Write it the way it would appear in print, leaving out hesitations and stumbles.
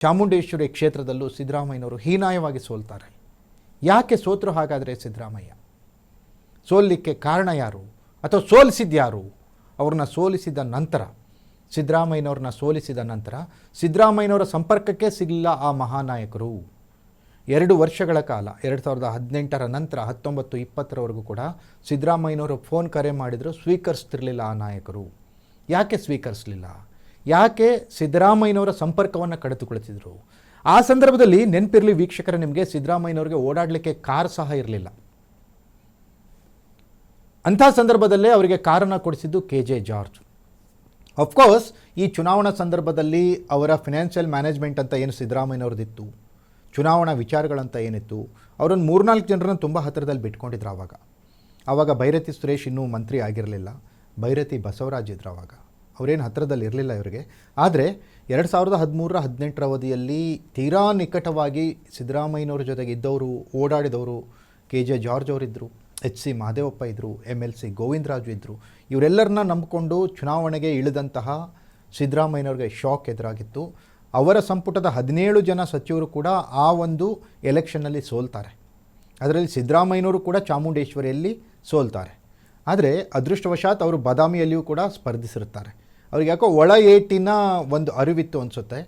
ಚಾಮುಂಡೇಶ್ವರಿ ಕ್ಷೇತ್ರದಲ್ಲೂ ಸಿದ್ದರಾಮಯ್ಯನವರು ಹೀನಾಯವಾಗಿ ಸೋಲ್ತಾರೆ. ಯಾಕೆ ಸೋತರು ಹಾಗಾದರೆ ಸಿದ್ದರಾಮಯ್ಯ? ಸೋಲಿಕ್ಕೆ ಕಾರಣ ಯಾರು ಅಥವಾ ಸೋಲಿಸಿದ್ಯಾರು? ಅವ್ರನ್ನ ಸೋಲಿಸಿದ ನಂತರ, ಸಿದ್ದರಾಮಯ್ಯನವ್ರನ್ನ ಸೋಲಿಸಿದ ನಂತರ ಸಿದ್ದರಾಮಯ್ಯನವರ ಸಂಪರ್ಕಕ್ಕೆ ಸಿಗಲಿಲ್ಲ ಆ ಮಹಾನಾಯಕರು. 2 ವರ್ಷಗಳ ಕಾಲ 2018ರ ನಂತರ 19-20ರವರೆಗೂ ಕೂಡ ಸಿದ್ದರಾಮಯ್ಯನವರು ಫೋನ್ ಕರೆ ಮಾಡಿದರೂ ಸ್ವೀಕರಿಸ್ತಿರಲಿಲ್ಲ ಆ ನಾಯಕರು. ಯಾಕೆ ಸ್ವೀಕರಿಸಲಿಲ್ಲ? ಯಾಕೆ ಸಿದ್ದರಾಮಯ್ಯನವರ ಸಂಪರ್ಕವನ್ನು ಕಡಿತುಕೊಳ್ತಿದ್ರು? ಆ ಸಂದರ್ಭದಲ್ಲಿ ನೆನಪಿರಲಿ ವೀಕ್ಷಕರ, ನಿಮಗೆ ಸಿದ್ದರಾಮಯ್ಯನವರಿಗೆ ಓಡಾಡಲಿಕ್ಕೆ ಕಾರ್ ಸಹ ಇರಲಿಲ್ಲ. ಅಂಥ ಸಂದರ್ಭದಲ್ಲೇ ಅವರಿಗೆ ಕಾರನ್ನು ಕೊಡಿಸಿದ್ದು KJ ಜಾರ್ಜ್. ಅಫ್ಕೋರ್ಸ್ ಈ ಚುನಾವಣಾ ಸಂದರ್ಭದಲ್ಲಿ ಅವರ ಫಿನಾನ್ಷಿಯಲ್ ಮ್ಯಾನೇಜ್ಮೆಂಟ್ ಅಂತ ಏನು ಸಿದ್ದರಾಮಯ್ಯನವ್ರದ್ದಿತ್ತು, ಚುನಾವಣಾ ವಿಚಾರಗಳಂತ ಏನಿತ್ತು, ಅವರನ್ನು 3-4 ಜನರನ್ನು ತುಂಬ ಹತ್ತಿರದಲ್ಲಿ ಬಿಟ್ಕೊಂಡಿದ್ರು. ಆವಾಗ ಬೈರತಿ ಸುರೇಶ್ ಇನ್ನೂ ಮಂತ್ರಿ ಆಗಿರಲಿಲ್ಲ, ಬೈರತಿ ಬಸವರಾಜ್ ಇದ್ರು. ಅವರೇನು ಹತ್ತಿರದಲ್ಲಿ ಇರಲಿಲ್ಲ ಇವರಿಗೆ. ಆದರೆ 2013-18ರ ಅವಧಿಯಲ್ಲಿ ತೀರಾ ನಿಕಟವಾಗಿ ಸಿದ್ದರಾಮಯ್ಯನವ್ರ ಜೊತೆಗೆ ಇದ್ದವರು, ಓಡಾಡಿದವರು KJ ಜಾರ್ಜ್ ಅವರಿದ್ದರು, HC ಮಹದೇವಪ್ಪ ಇದ್ದರು, MLC ಗೋವಿಂದರಾಜು ಇದ್ದರು. ಇವರೆಲ್ಲರನ್ನ ನಂಬಿಕೊಂಡು ಚುನಾವಣೆಗೆ ಇಳಿದಂತಹ ಸಿದ್ದರಾಮಯ್ಯನವ್ರಿಗೆ ಶಾಕ್ ಎದುರಾಗಿತ್ತು. ಅವರ ಸಂಪುಟದ 17 ಜನ ಸಚಿವರು ಕೂಡ ಆ ಒಂದು ಎಲೆಕ್ಷನ್ನಲ್ಲಿ ಸೋಲ್ತಾರೆ. ಅದರಲ್ಲಿ ಸಿದ್ದರಾಮಯ್ಯನವರು ಕೂಡ ಚಾಮುಂಡೇಶ್ವರಿಯಲ್ಲಿ ಸೋಲ್ತಾರೆ. ಆದರೆ ಅದೃಷ್ಟವಶಾತ್ ಅವರು ಬಾದಾಮಿಯಲ್ಲಿಯೂ ಕೂಡ ಸ್ಪರ್ಧಿಸಿರ್ತಾರೆ. ಅವ್ರಿಗೆ ಯಾಕೋ ಒಳ ಏಟಿನ ಒಂದು ಅರಿವಿತ್ತು ಅನಿಸುತ್ತೆ.